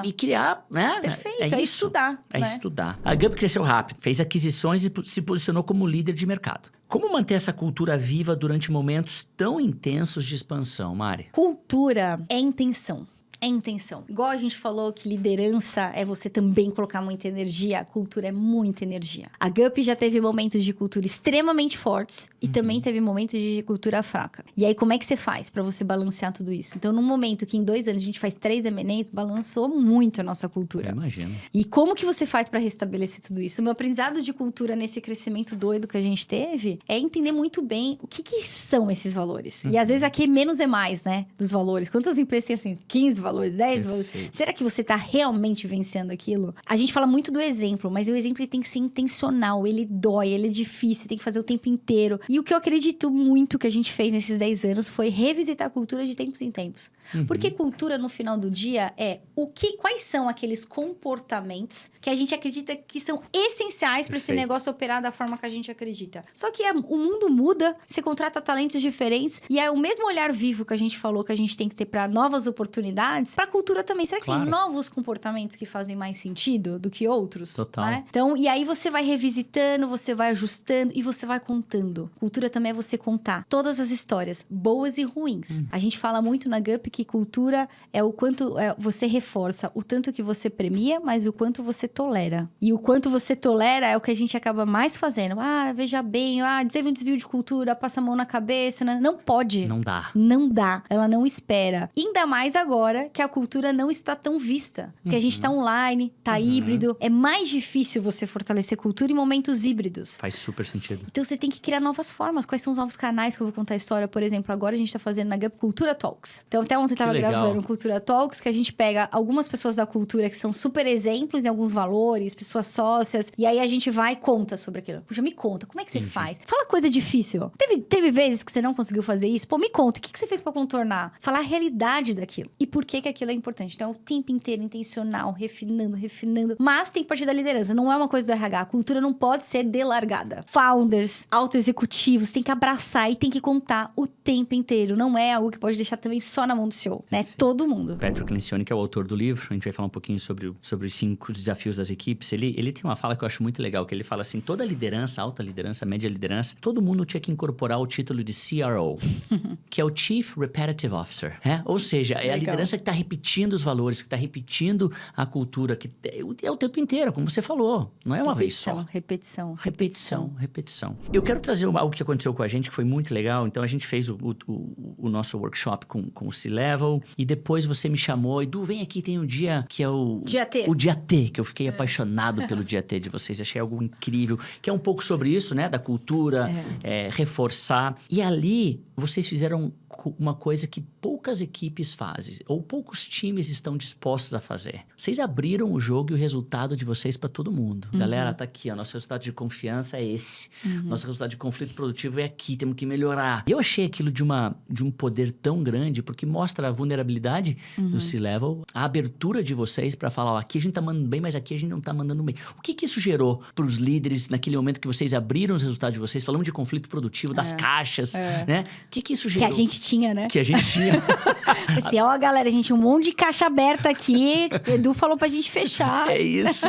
e criar, né? Perfeito, é estudar. É estudar. A Gup cresceu rápido, fez aquisições e se posicionou como líder de mercado. Como manter essa cultura viva durante momentos tão intensos de expansão, Mari? Cultura é intenção. É intenção. Igual a gente falou que liderança é você também colocar muita energia, a cultura é muita energia. A Gup já teve momentos de cultura extremamente fortes e também teve momentos de cultura fraca. E aí, como é que você faz pra você balancear tudo isso? Então, num momento que em 2 anos a gente faz 3 M&As, balançou muito a nossa cultura. Eu imagino. E como que você faz pra restabelecer tudo isso? O meu aprendizado de cultura nesse crescimento doido que a gente teve é entender muito bem o que são esses valores. E às vezes aqui menos é mais, né? Dos valores. Quantas empresas têm assim? 15 valores, 10 valores. Será que você tá realmente vencendo aquilo? A gente fala muito do exemplo, mas o exemplo ele tem que ser intencional, ele dói, ele é difícil, tem que fazer o tempo inteiro. E o que eu acredito muito que a gente fez nesses 10 anos foi revisitar a cultura de tempos em tempos. Porque cultura, no final do dia, é quais são aqueles comportamentos que a gente acredita que são essenciais para esse negócio operar da forma que a gente acredita. Só que o mundo muda, você contrata talentos diferentes, e é o mesmo olhar vivo que a gente falou que a gente tem que ter para novas oportunidades, para a cultura também. Será que tem novos comportamentos que fazem mais sentido do que outros? Total. Né? Então, e aí você vai revisitando, você vai ajustando e você vai contando. Cultura também é você contar todas as histórias, boas e ruins. A gente fala muito na Gup que cultura é o quanto você reforça o tanto que você premia, mas o quanto você tolera. E o quanto você tolera é o que a gente acaba mais fazendo. Veja bem, teve um desvio de cultura, passa a mão na cabeça. Não pode. Não dá. Não dá. Ela não espera. Ainda mais agora que a cultura não está tão vista. Porque a gente tá online, tá híbrido. É mais difícil você fortalecer cultura em momentos híbridos. Faz super sentido. Então você tem que criar novas formas. Quais são os novos canais que eu vou contar a história? Por exemplo, agora a gente tá fazendo na Gup Cultura Talks. Então até ontem eu tava gravando Cultura Talks, que a gente pega algumas pessoas da cultura que são super exemplos em alguns valores, pessoas sócias, e aí a gente vai e conta sobre aquilo. Puxa, me conta, como é que você faz? Fala coisa difícil. Teve vezes que você não conseguiu fazer isso? Pô, me conta, o que você fez pra contornar? Falar a realidade daquilo. E por que aquilo é importante. Então, o tempo inteiro, intencional, refinando. Mas tem que partir da liderança. Não é uma coisa do RH. A cultura não pode ser delargada. Founders, auto-executivos, tem que abraçar e tem que contar o tempo inteiro. Não é algo que pode deixar também só na mão do CEO, né? Todo mundo. Patrick Lencioni, que é o autor do livro, a gente vai falar um pouquinho sobre os 5 desafios das equipes. Ele tem uma fala que eu acho muito legal, que ele fala assim, toda liderança, alta liderança, média liderança, todo mundo tinha que incorporar o título de CRO, que é o Chief Repetitive Officer. Ou seja, é a liderança que está repetindo os valores, que está repetindo a cultura, que é o tempo inteiro, como você falou. Não é uma vez só. Repetição. Eu quero trazer algo que aconteceu com a gente, que foi muito legal. Então, a gente fez o nosso workshop com o C-Level. E depois você me chamou. Edu, vem aqui, tem um dia que é o... Dia T. O Dia T, que eu fiquei apaixonado pelo Dia T de vocês. Achei algo incrível. Que é um pouco sobre isso, né? Da cultura, reforçar. E ali, vocês fizeram uma coisa que poucas equipes fazem, ou poucos times estão dispostos a fazer. Vocês abriram o jogo e o resultado de vocês para todo mundo. Galera, tá aqui, ó, nosso resultado de confiança é esse. Nosso resultado de conflito produtivo é aqui, temos que melhorar. E eu achei aquilo de um poder tão grande, porque mostra a vulnerabilidade do C-Level, a abertura de vocês para falar, ó, aqui a gente tá mandando bem, mas aqui a gente não tá mandando bem. O que isso gerou para os líderes naquele momento que vocês abriram os resultados de vocês? Falamos de conflito produtivo, das caixas, né? O que isso gerou? Que a gente tinha, né? Que a gente tinha. Assim, ó, galera, a gente tinha um monte de caixa aberta aqui. Edu falou pra gente fechar. É isso.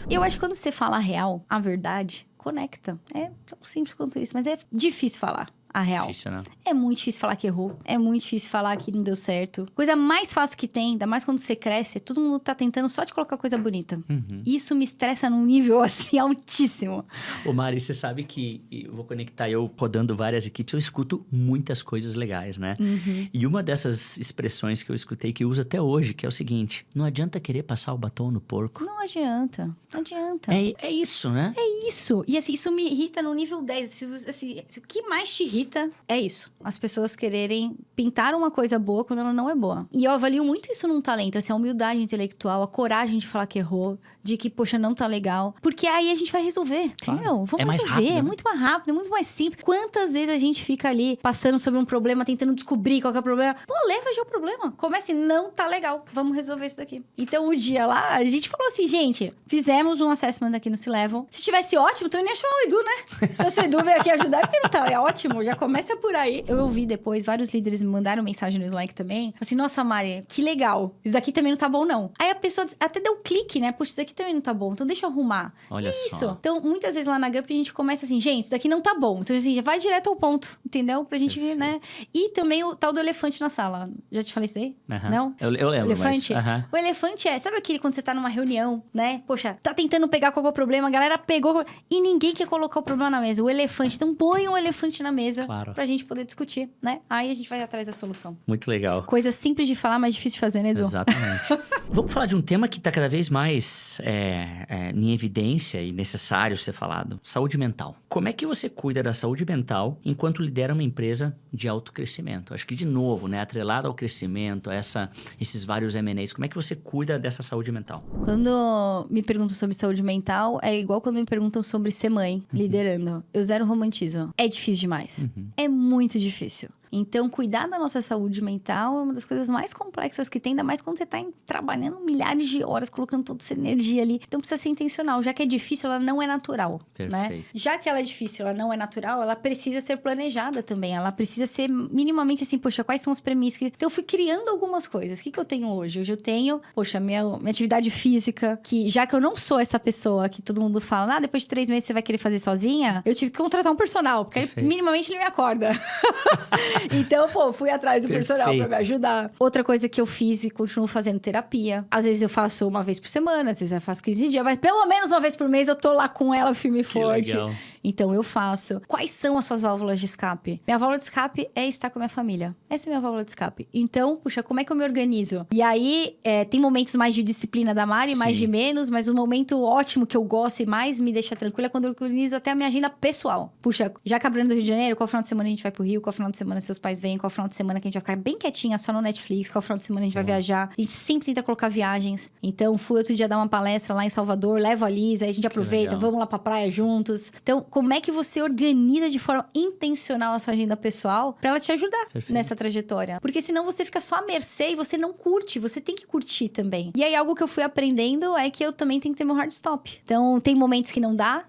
Eu acho que quando você fala a real, a verdade, conecta. É tão simples quanto isso, mas é difícil falar a real. Difícil, né? É muito difícil falar que errou. É muito difícil falar que não deu certo. Coisa mais fácil que tem, ainda mais quando você cresce, todo mundo tá tentando só te colocar coisa bonita. Isso me estressa num nível, assim, altíssimo. Ô, Mari, você sabe que eu vou conectar, eu rodando várias equipes, eu escuto muitas coisas legais, né? E uma dessas expressões que eu escutei, que eu uso até hoje, que é o seguinte, não adianta querer passar o batom no porco. Não adianta. Não adianta. É isso, né? É isso. E assim, isso me irrita no nível 10. Assim, o que mais te irrita limita é isso. As pessoas quererem pintar uma coisa boa quando ela não é boa. E eu avalio muito isso num talento, assim, a humildade intelectual, a coragem de falar que errou, de que, poxa, não tá legal. Porque aí a gente vai resolver, Claro. entendeu? Vamos É mais resolver, rápido, né? é muito mais rápido, é muito mais simples. Quantas vezes a gente fica ali passando sobre um problema, tentando descobrir qual que é o problema? Pô, leva já o problema. Comece, não tá legal, vamos resolver isso daqui. Então, o dia lá, a gente falou assim, gente, fizemos um assessment aqui no C-Level. Se tivesse ótimo, então eu nem ia chamar o Edu, né? Então, se o Edu veio aqui ajudar, porque não tá, é ótimo, já começa por aí. Eu ouvi depois, vários líderes me mandaram mensagem no Slack também, assim, nossa, Mari, que legal, isso daqui também não tá bom, não. Aí a pessoa até deu um clique, né? Puxa, isso daqui também não tá bom, então deixa eu arrumar. Olha Isso. só. Então, muitas vezes lá na Gup a gente começa assim, gente, isso daqui não tá bom. Então, assim, já vai direto ao ponto, entendeu? Pra gente, Perfeito. né? E também o tal do elefante na sala. Já te falei isso aí? Aham. Não? Eu lembro, Elefante? mas... aham. O elefante sabe aquele quando você tá numa reunião, né? Poxa, tá tentando pegar qual que é o problema, a galera pegou e ninguém quer colocar o problema na mesa. O elefante, então põe um elefante na mesa Claro. pra gente poder discutir, né? Aí a gente vai atrás da solução. Muito legal. Coisa simples de falar, mas difícil de fazer, né, Edu? Exatamente. Vamos falar de um tema que está cada vez mais em evidência e necessário ser falado. Saúde mental. Como é que você cuida da saúde mental enquanto lidera uma empresa de alto crescimento? Acho que, de novo, né, atrelado ao crescimento, a esses vários M&As, como é que você cuida dessa saúde mental? Quando me perguntam sobre saúde mental, é igual quando me perguntam sobre ser mãe, liderando. Eu zero romantismo. É difícil demais. É muito difícil. Então, cuidar da nossa saúde mental é uma das coisas mais complexas que tem, ainda mais quando você está trabalhando milhares de horas, colocando toda essa energia ali. Então, precisa ser intencional. Já que é difícil, ela não é natural, né? Perfeito. Já que ela é difícil, ela não é natural, ela precisa ser planejada também. Ela precisa ser minimamente assim, poxa, quais são os premissas? Então, eu fui criando algumas coisas. O que eu tenho hoje? Hoje eu tenho, poxa, minha atividade física, que já que eu não sou essa pessoa que todo mundo fala, depois de 3 meses você vai querer fazer sozinha, eu tive que contratar um personal, porque ele, minimamente ele me acorda. Então, pô, fui atrás do personal pra me ajudar. Outra coisa que eu fiz e continuo fazendo terapia. Às vezes eu faço uma vez por semana, às vezes eu faço 15 dias, mas pelo menos uma vez por mês eu tô lá com ela firme e forte. Legal. Então eu faço. Quais são as suas válvulas de escape? Minha válvula de escape é estar com a minha família. Essa é a minha válvula de escape. Então, puxa, como é que eu me organizo? E aí, tem momentos mais de disciplina da Mari, mais Sim. de menos, mas um momento ótimo que eu gosto e mais me deixa tranquila é quando eu organizo até a minha agenda pessoal. Puxa, já que abrindo do Rio de Janeiro, qual final de semana a gente vai pro Rio? Qual final de semana seus pais vêm? Qual final de semana que a gente vai ficar bem quietinha só no Netflix? Qual final de semana a gente vai viajar? A gente sempre tenta colocar viagens. Então, fui outro dia dar uma palestra lá em Salvador, levo a Lisa, aí a gente aproveita, legal. vamos lá pra praia juntos. Então, como é que você organiza de forma intencional a sua agenda pessoal pra ela te ajudar Perfeito. nessa trajetória? Porque senão você fica só à mercê e você não curte, você tem que curtir também. E aí, algo que eu fui aprendendo é que eu também tenho que ter meu hard stop. Então, tem momentos que não dá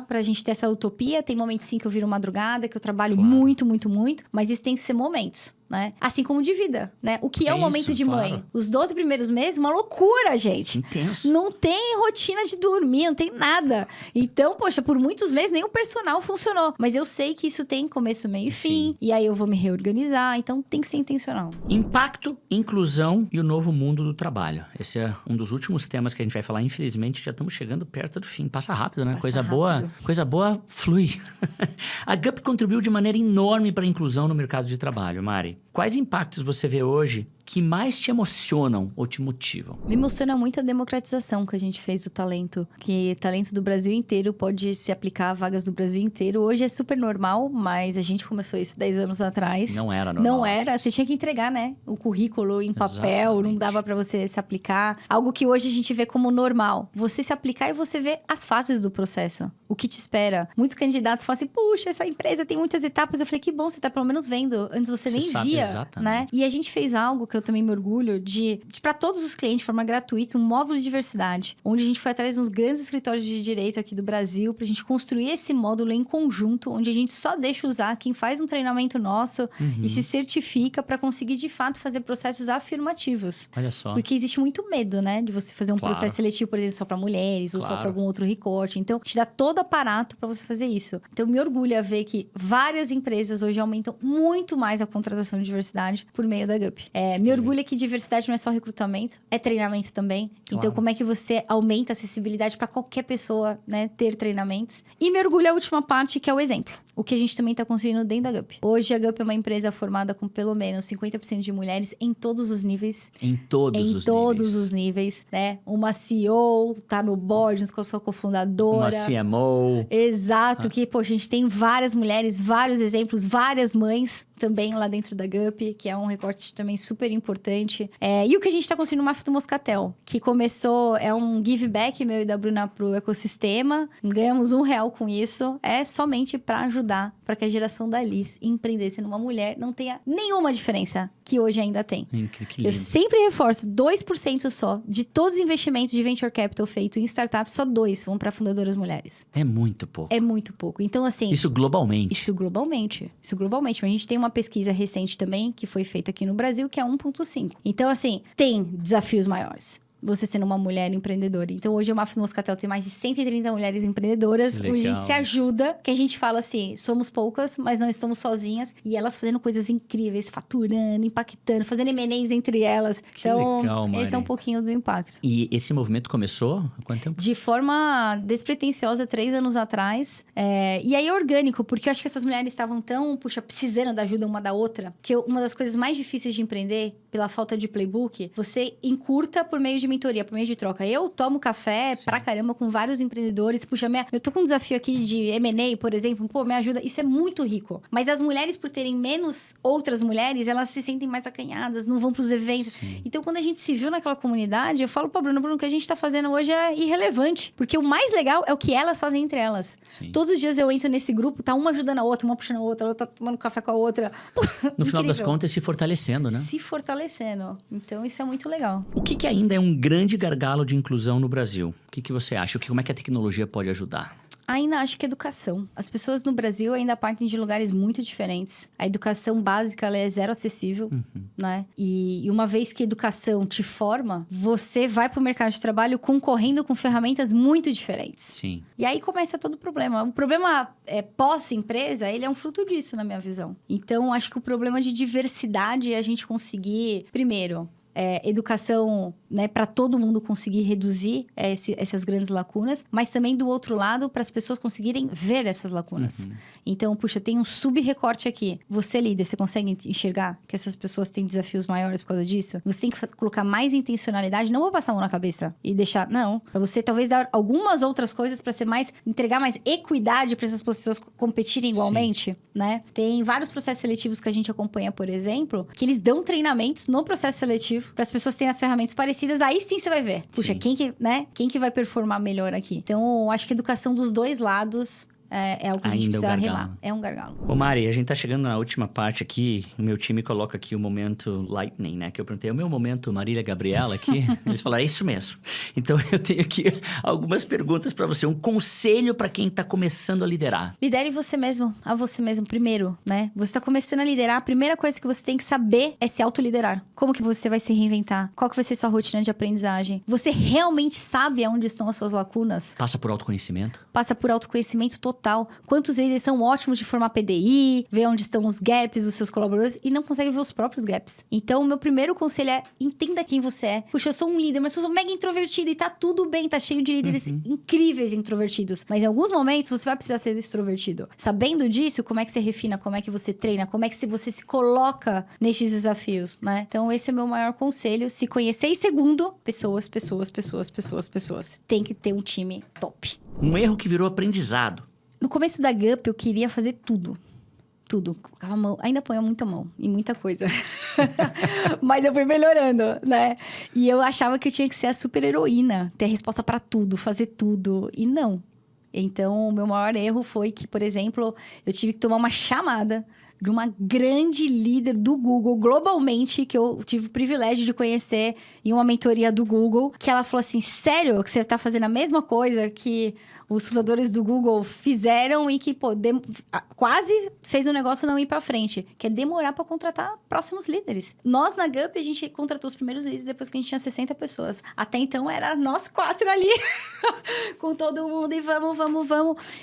pra gente ter essa utopia, tem momentos sim que eu viro madrugada, que eu trabalho Claro. muito, muito, muito, mas isso tem que ser momentos. Né? Assim como de vida, né? O que é o momento Isso, de mãe? claro. Os 12 primeiros meses, uma loucura, gente. Intenso. Não tem rotina de dormir, não tem nada. Então, poxa, por muitos meses nem o personal funcionou. Mas eu sei que isso tem começo, meio e fim. E aí eu vou me reorganizar. Então, tem que ser intencional. Impacto, inclusão e o novo mundo do trabalho. Esse é um dos últimos temas que a gente vai falar. Infelizmente, já estamos chegando perto do fim. Passa rápido, né? Passa Coisa boa flui. A Gup contribuiu de maneira enorme para a inclusão no mercado de trabalho, Mari. Quais impactos você vê hoje que mais te emocionam ou te motivam? Me emociona muito a democratização que a gente fez do talento. Que talento do Brasil inteiro pode se aplicar a vagas do Brasil inteiro. Hoje é super normal, mas a gente começou isso 10 anos atrás. Não era normal. Não era. Você tinha que entregar, né? O currículo em papel, Exatamente. não dava pra você se aplicar. Algo que hoje a gente vê como normal. Você se aplicar e você vê as fases do processo. O que te espera. Muitos candidatos falam assim, puxa, essa empresa tem muitas etapas. Eu falei, que bom, você tá pelo menos vendo. Antes você nem sabe via, exatamente. né? E a gente fez algo que eu também me orgulho de para todos os clientes, de forma gratuita, um módulo de diversidade. Onde a gente foi atrás de uns grandes escritórios de direito aqui do Brasil pra gente construir esse módulo em conjunto, onde a gente só deixa usar quem faz um treinamento nosso e se certifica pra conseguir, de fato, fazer processos afirmativos. Olha só. Porque existe muito medo, né? De você fazer um Claro. processo seletivo, por exemplo, só pra mulheres ou só Claro. pra algum outro recorte. Então, te dá todo aparato pra você fazer isso. Então, me orgulha ver que várias empresas hoje aumentam muito mais a contratação de diversidade por meio da Gup. Me orgulha que diversidade não é só recrutamento, é treinamento também. Então, Claro. como é que você aumenta a acessibilidade para qualquer pessoa, né, ter treinamentos? E me orgulha a última parte, que é o exemplo. O que a gente também está construindo dentro da GUP. Hoje, a GUP é uma empresa formada com pelo menos 50% de mulheres em todos os níveis. Em todos os níveis. Em todos os níveis, né? Uma CEO, tá no board, junto com a sua cofundadora. Uma CMO. Exato, que, poxa, a gente tem várias mulheres, vários exemplos, várias mães também lá dentro da GUP, que é um recorte também super importante. E o que a gente tá construindo no Mafra do Moscatel, que começou, é um give back meu e da Bruna pro ecossistema. Ganhamos R$1 com isso. É somente para ajudar, para que a geração da Liz empreender sendo uma mulher não tenha nenhuma diferença que hoje ainda tem. Que Eu lindo. sempre reforço, 2% só de todos os investimentos de venture capital feito em startups, só 2 vão para fundadoras mulheres. É muito pouco. É muito pouco. Então, assim... Isso globalmente. Isso globalmente. Mas a gente tem uma pesquisa recente também, que foi feita aqui no Brasil, que é 1,5. Então, assim, tem desafios maiores. Você sendo uma mulher empreendedora. Então, hoje o Mafra do Moscatel tem mais de 130 mulheres empreendedoras. Que Hoje a legal. gente se ajuda, que a gente fala assim, somos poucas, mas não estamos sozinhas. E elas fazendo coisas incríveis, faturando, impactando, fazendo M&As entre elas. Que Então, legal, Mari. esse é um pouquinho do impacto. E esse movimento começou há quanto tempo? De forma despretensiosa, 3 anos atrás. E aí, orgânico, porque eu acho que essas mulheres estavam tão, precisando da ajuda uma da outra. Que uma das coisas mais difíceis de empreender, pela falta de playbook, você encurta por meio de mentoria, por meio de troca. Eu tomo café pra caramba com vários empreendedores. Puxa, eu tô com um desafio aqui de M&A, por exemplo. Pô, me ajuda. Isso é muito rico. Mas as mulheres, por terem menos outras mulheres, elas se sentem mais acanhadas, não vão pros eventos. Sim. Então, quando a gente se viu naquela comunidade, eu falo pra Bruno, o que a gente tá fazendo hoje é irrelevante. Porque o mais legal é o que elas fazem entre elas. Sim. Todos os dias eu entro nesse grupo, tá uma ajudando a outra, uma puxando a outra tá tomando café com a outra. No final das Incrível. contas, se fortalecendo, né? Se fortalecendo. Então, isso é muito legal. O que ainda é um grande gargalo de inclusão no Brasil? O que você acha? Como é que a tecnologia pode ajudar? Ainda acho que educação. As pessoas no Brasil ainda partem de lugares muito diferentes. A educação básica, ela é zero acessível, né? E uma vez que a educação te forma, você vai pro mercado de trabalho concorrendo com ferramentas muito diferentes. Sim. E aí começa todo o problema. O problema pós-empresa, ele é um fruto disso, na minha visão. Então, acho que o problema de diversidade é a gente conseguir, primeiro... educação, né, para todo mundo conseguir reduzir essas grandes lacunas, mas também do outro lado, para as pessoas conseguirem ver essas lacunas. Então, puxa, tem um sub-recorte aqui. Você, líder, você consegue enxergar que essas pessoas têm desafios maiores por causa disso? Você tem que colocar mais intencionalidade, não vou passar a mão na cabeça e deixar, não. Para você, talvez, dar algumas outras coisas para ser mais, entregar mais equidade para essas pessoas competirem igualmente, né? Tem vários processos seletivos que a gente acompanha, por exemplo, que eles dão treinamentos no processo seletivo para as pessoas terem as ferramentas parecidas, aí sim você vai ver. Puxa, Sim. quem que vai performar melhor aqui? Então, acho que a educação dos dois lados é algo que a gente Ainda é um precisa gargalo. remar. É um gargalo. Ô Mari, a gente tá chegando na última parte aqui. O meu time coloca aqui o momento lightning, né? Que eu perguntei, é o meu momento Marília Gabriela aqui? Eles falaram, é isso mesmo. Então, eu tenho aqui algumas perguntas para você. Um conselho para quem tá começando a liderar. Lidere você mesmo, a você mesmo primeiro, né? Você tá começando a liderar, a primeira coisa que você tem que saber é se autoliderar. Como que você vai se reinventar? Qual que vai ser sua rotina de aprendizagem? Você realmente sabe aonde estão as suas lacunas? Passa por autoconhecimento? Passa por autoconhecimento total. Quantos líderes são ótimos de formar PDI, ver onde estão os gaps dos seus colaboradores e não conseguem ver os próprios gaps. Então, o meu primeiro conselho é, entenda quem você é. Puxa, eu sou um líder, mas eu sou mega introvertida e tá tudo bem, tá cheio de líderes incríveis introvertidos. Mas em alguns momentos, você vai precisar ser extrovertido. Sabendo disso, como é que você refina, como é que você treina, como é que você se coloca nestes desafios, né? Então, esse é o meu maior conselho. Se conhecer. E segundo, pessoas. Tem que ter um time top. Um erro que virou aprendizado. No começo da GUP, eu queria fazer tudo. Tudo. Colocava a mão. Ainda ponho muita mão. E muita coisa. Mas eu fui melhorando, né? E eu achava que eu tinha que ser a super heroína. Ter a resposta pra tudo. Fazer tudo. E não. Então, o meu maior erro foi que, por exemplo, eu tive que tomar uma chamada de uma grande líder do Google, globalmente, que eu tive o privilégio de conhecer em uma mentoria do Google, que ela falou assim, sério que você tá fazendo a mesma coisa que os fundadores do Google fizeram e que, pô, quase fez o negócio não ir pra frente, que é demorar pra contratar próximos líderes. Nós, na GUP, a gente contratou os primeiros líderes depois que a gente tinha 60 pessoas. Até então, era nós 4 ali, com todo mundo e vamos.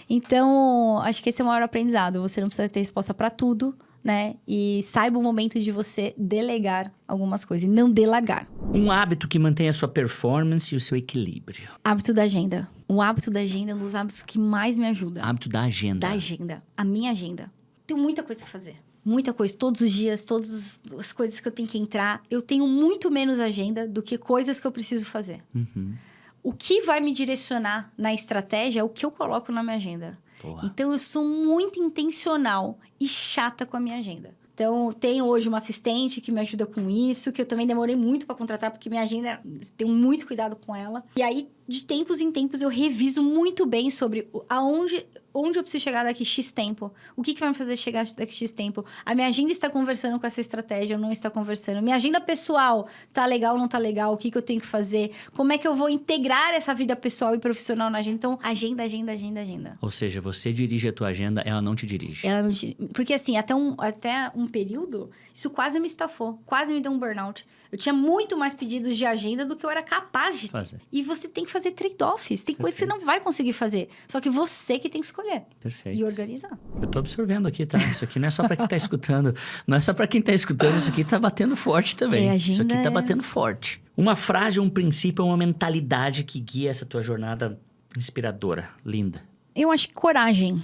Então, acho que esse é o maior aprendizado. Você não precisa ter resposta pra tudo, né? E saiba o momento de você delegar algumas coisas e não delargar. Um hábito que mantém a sua performance e o seu equilíbrio. Hábito da agenda. O hábito da agenda é um dos hábitos que mais me ajuda. Hábito da agenda. Da agenda. A minha agenda. Tenho muita coisa pra fazer. Muita coisa. Todos os dias, todas as coisas que eu tenho que entrar. Eu tenho muito menos agenda do que coisas que eu preciso fazer. Uhum. O que vai me direcionar na estratégia é o que eu coloco na minha agenda. Porra. Então, eu sou muito intencional e chata com a minha agenda. Então, eu tenho hoje uma assistente que me ajuda com isso, que eu também demorei muito para contratar, porque minha agenda, tenho muito cuidado com ela. E aí, de tempos em tempos, eu reviso muito bem sobre onde eu preciso chegar daqui X tempo. O que vai me fazer chegar daqui X tempo. A minha agenda está conversando com essa estratégia ou não está conversando. Minha agenda pessoal tá legal ou não tá legal? O que eu tenho que fazer? Como é que eu vou integrar essa vida pessoal e profissional na agenda? Então, agenda. Ou seja, você dirige a tua agenda, ela não te dirige. Ela não Porque assim, até um período, isso quase me estafou. Quase me deu um burnout. Eu tinha muito mais pedidos de agenda do que eu era capaz de ter. Fazer. E você tem que fazer trade-offs. Tem coisas que você não vai conseguir fazer. Só que você que tem que escolher. Perfeito. E organizar. Eu tô absorvendo aqui, tá? Isso aqui não é só pra quem tá escutando. Não é só pra quem tá escutando, isso aqui tá batendo forte também. Agenda isso aqui tá batendo forte. Uma frase, um princípio, uma mentalidade que guia essa tua jornada inspiradora, linda. Eu acho que coragem.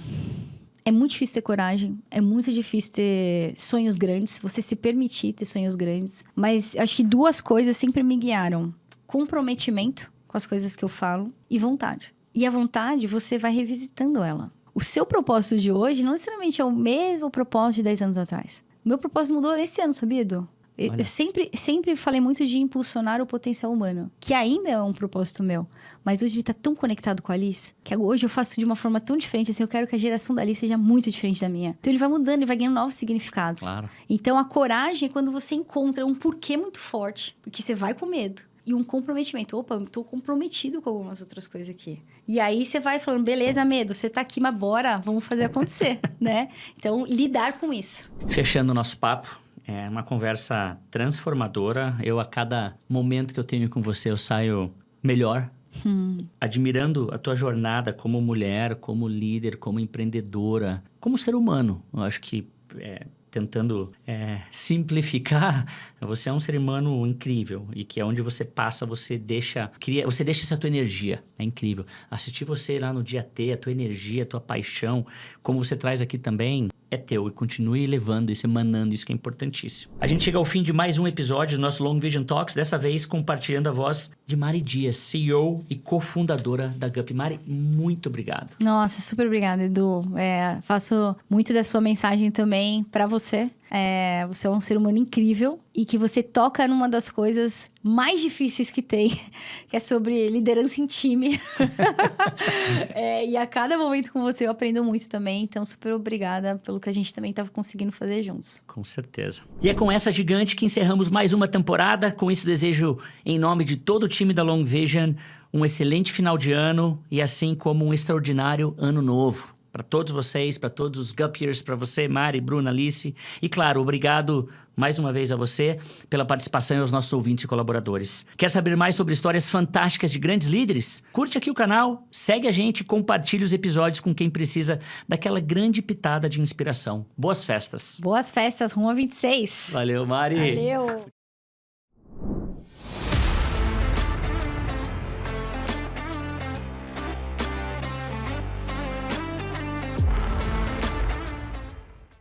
É muito difícil ter coragem. É muito difícil ter sonhos grandes. Você se permitir ter sonhos grandes. Mas acho que 2 coisas sempre me guiaram. Comprometimento com as coisas que eu falo e vontade. E a vontade, você vai revisitando ela. O seu propósito de hoje não necessariamente é o mesmo propósito de 10 anos atrás. O meu propósito mudou esse ano, sabia, Edu? Eu sempre falei muito de impulsionar o potencial humano, que ainda é um propósito meu. Mas hoje ele tá tão conectado com a Alice, que hoje eu faço de uma forma tão diferente, assim, eu quero que a geração da Alice seja muito diferente da minha. Então ele vai mudando, ele vai ganhando novos significados. Claro. Então a coragem é quando você encontra um porquê muito forte, porque você vai com medo. E um comprometimento. Opa, eu tô comprometido com algumas outras coisas aqui. E aí você vai falando, beleza, medo, você tá aqui, mas bora, vamos fazer acontecer, né? Então, lidar com isso. Fechando o nosso papo, é uma conversa transformadora. Eu, a cada momento que eu tenho com você, eu saio melhor. Admirando a tua jornada como mulher, como líder, como empreendedora, como ser humano. Eu acho que... tentando simplificar, você é um ser humano incrível e que onde você passa, você deixa essa tua energia. É incrível. Assistir você lá no dia T, a tua energia, a tua paixão, como você traz aqui também, é teu. E continue levando isso, emanando isso que é importantíssimo. A gente chega ao fim de mais um episódio do nosso Long Vision Talks, dessa vez compartilhando a voz de Mari Dias, CEO e cofundadora da GUP. Mari, muito obrigado. Nossa, super obrigada, Edu. Faço muito da sua mensagem também para você. Você é um ser humano incrível e que você toca numa das coisas mais difíceis que tem, que é sobre liderança em time. E a cada momento com você eu aprendo muito também, então super obrigada pelo que a gente também estava conseguindo fazer juntos. Com certeza. E é com essa gigante que encerramos mais uma temporada. Com isso, desejo, em nome de todo o time da Long Vision, um excelente final de ano e assim como um extraordinário ano novo. Para todos vocês, para todos os Gupiers, para você, Mari, Bruna, Alice. E claro, obrigado mais uma vez a você pela participação e aos nossos ouvintes e colaboradores. Quer saber mais sobre histórias fantásticas de grandes líderes? Curte aqui o canal, segue a gente e compartilhe os episódios com quem precisa daquela grande pitada de inspiração. Boas festas! Boas festas, rumo a 26! Valeu, Mari! Valeu!